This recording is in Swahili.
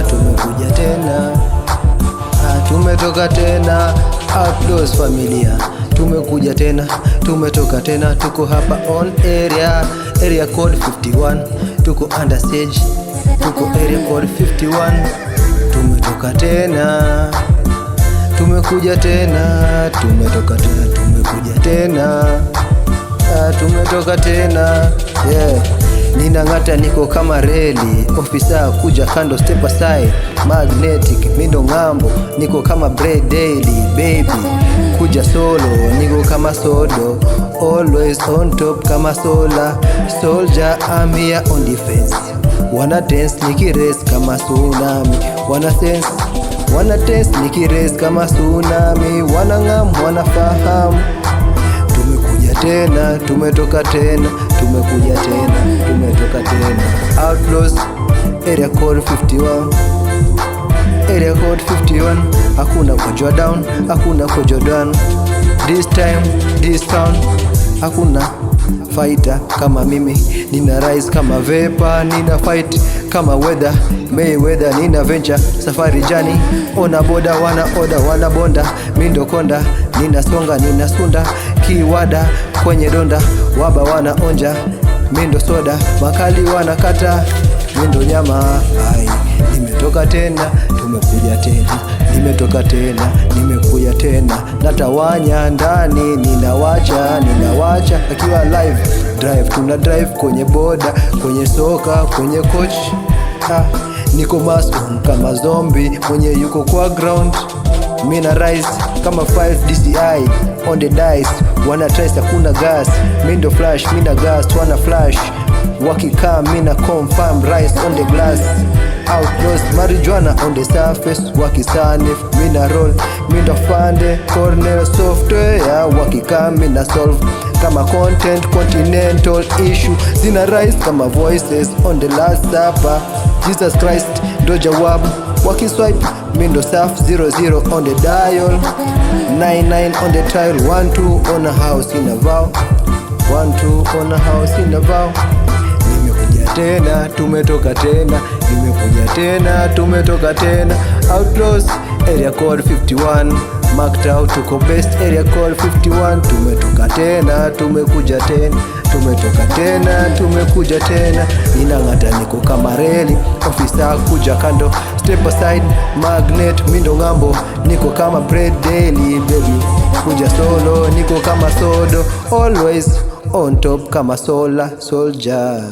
tumekuja tena. Tumetoka tena, Outlaws familia. Tumekuja tena, tumetoka tena. Tuko hapa on area code 51. Tuko understage, tuko area code 51. Tumetoka tena, tumekuja tena, tumetoka tena, tumekuja tena, tumetoka tena, yeah. Ninang'ata niko kama reli, ofisa kuja kando, step aside, magnetic mindo ng'ambo, niko kama bread daily, baby kuja solo, niko kama sodo, always on top kama solar soldier, I'm here on defense. Wanna dance nikirace kama tsunami, wanna dance nikirace kama tsunami, wanang'am wanafahamu. Tumekuja tena, tumetoka tena, tumekuja tena, tumetoka tena. Outlaws, area code 51. Area code 51. Hakuna kujua down, hakuna kujua down. This time, this town, hakuna fighter kama mimi. Nina rise kama vapor, nina fight kama weather, Mayweather, nina venture safari jani, ona boda, wana order, wana bonda, mindo konda, nina songa, nina sunda, kiwada kwenye donda, waba wana onja, mindo soda, makali wana kata, mindo nyama. Ai, nimetoka tena, tumekuja tena, nimetoka tena, nimekuja tena, natawanya ndani, ninawacha akiwa live drive, tuna drive kwenye boda, kwenye soka, kwenye coach. Niko mason kama zombie mwenye yuko kwa ground, mina rise kama 5 DCI on the dice, wana trace hakuna gas, mindo flash, mina gas, wana flash wakika, mina confirm rise on the glass. Outlaws marijuana on the surface, wakisanif mina roll, mindo fande corner software, wakika mina solve kama content, continental issue zina rise kama voices on the last supper. Jesus Christ ndo jawabu, wakiswipe mindo saf 00 on the dial, 99 on the trial, 12 on a house in a vow, 12 on a house in a vow. Nimekuja tena, tumetoka tena, nimekuja tena, tumetoka tena. Outlaws, area code 51. Marked out, tuko best, area code 51. Tumetoka tena, tumekuja tena, tumetoka tena, tumekuja tena. Ninang'ata niko kama reli, ofisa kuja kando, step aside, magnet mindo ng'ambo, niko kama bread daily, baby kuja solo, niko kama sodo, always on top kama solar soldier.